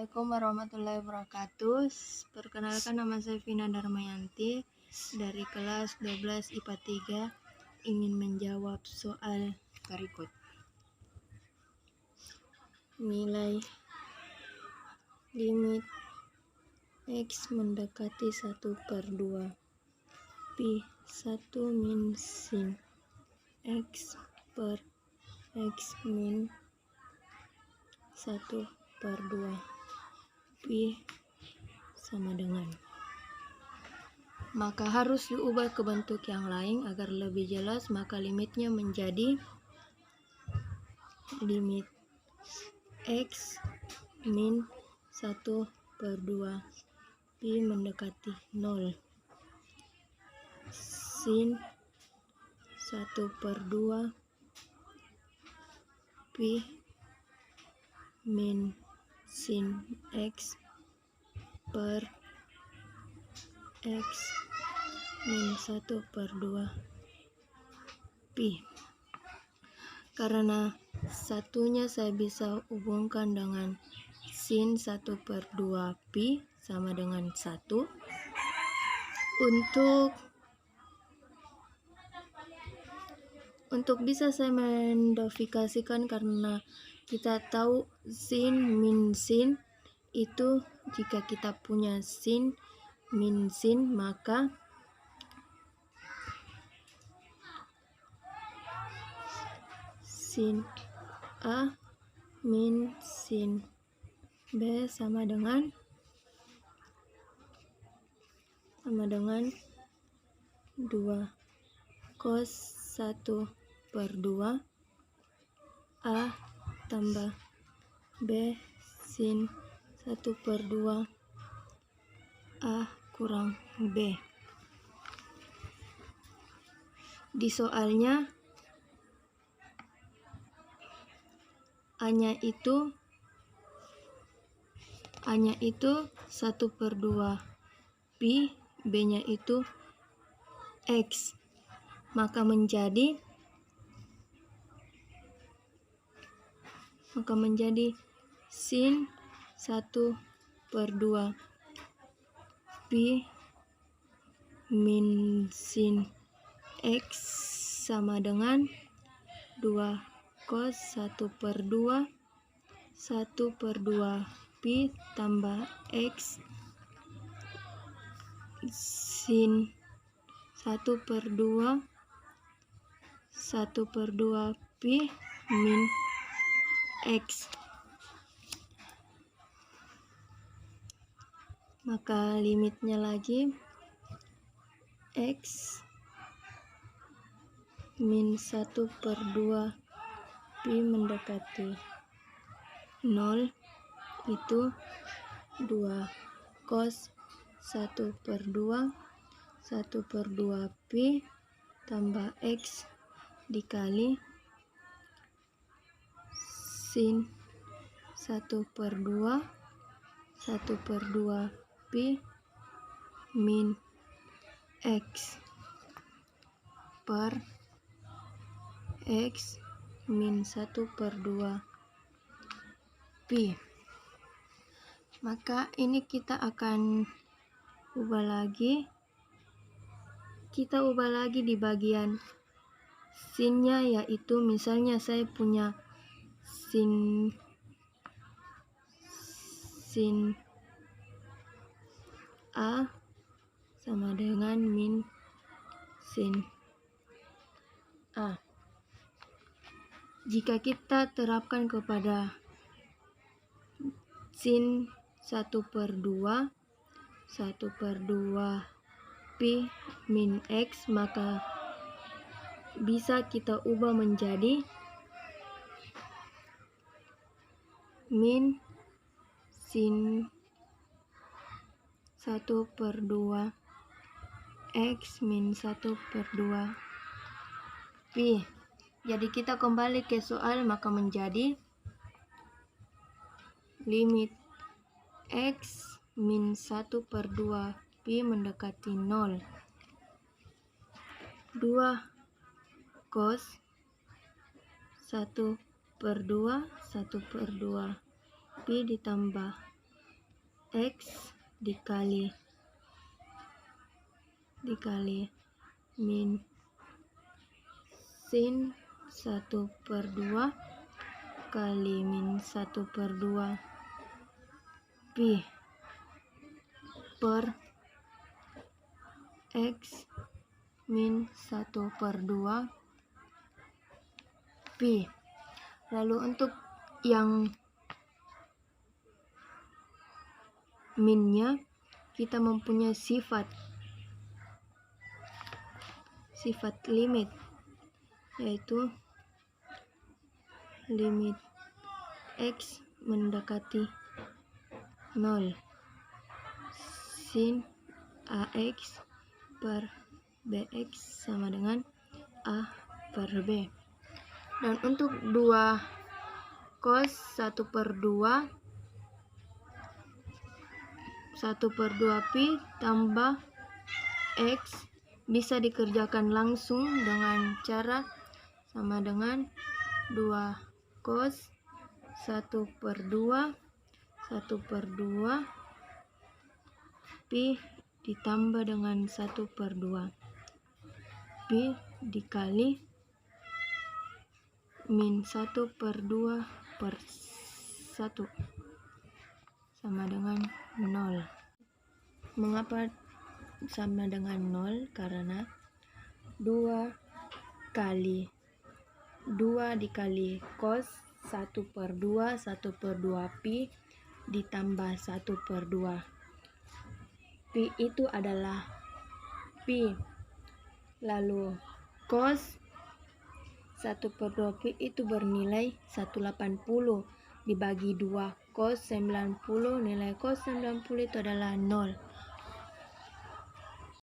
Assalamualaikum warahmatullahi wabarakatuh. Perkenalkan, nama saya Vina Darmayanti dari kelas 12 IPA 3, ingin menjawab soal berikut. Nilai limit X mendekati 1/2 Pi 1 min sin X per X min 1/2 Pi sama dengan, maka harus diubah ke bentuk yang lain agar lebih jelas. Maka limitnya menjadi limit X min 1/2 Pi mendekati 0 sin 1/2 Pi min sin X per X min 1/2 Pi. Karena satunya saya bisa hubungkan dengan sin 1/2 Pi sama dengan 1. Untuk bisa saya menderifikasikan, karena kita tahu sin min sin itu, jika kita punya sin min sin, maka sin A min sin B sama dengan 2 cos 1/2 A tambah B sin 1/2 A kurang B. Di soalnya A-nya itu 1/2 Pi, B-nya itu X, maka menjadi sin 1/2 Pi min sin X sama dengan 2 cos 1/2 Pi tambah X sin 1/2 Pi min X. Maka limitnya lagi X min 1/2 Pi mendekati 0 itu 2 cos 1/2 Pi tambah X dikali sin 1/2 Pi min X per X min 1/2 Pi. Maka ini kita akan ubah lagi. Kita ubah lagi di bagian sinnya, yaitu misalnya saya punya sin A sama dengan min sin A. Jika kita terapkan kepada sin 1/2 Pi min X, maka bisa kita ubah menjadi min sin 1/2 X min 1/2 Pi. Jadi kita kembali ke soal, maka menjadi limit X min 1/2 Pi mendekati 0 2 cos 1/2 Pi ditambah X dikali min sin 1/2 kali min 1/2 pi per X min 1/2 pi. Lalu untuk yang minnya kita mempunyai sifat limit, yaitu limit X mendekati 0 sin AX per BX sama dengan A per B. Dan untuk 2 cos 1/2 pi tambah X bisa dikerjakan langsung dengan cara sama dengan 2 cos 1/2 pi ditambah dengan 1/2 pi dikali min 1/2 per 1 sama dengan 0. Mengapa sama dengan 0? Karena 2 dikali cos 1/2 pi ditambah 1/2 pi itu adalah pi. Lalu cos 1/2 pi itu bernilai 180 dibagi 2 cos 90, nilai cos 90 itu adalah 0.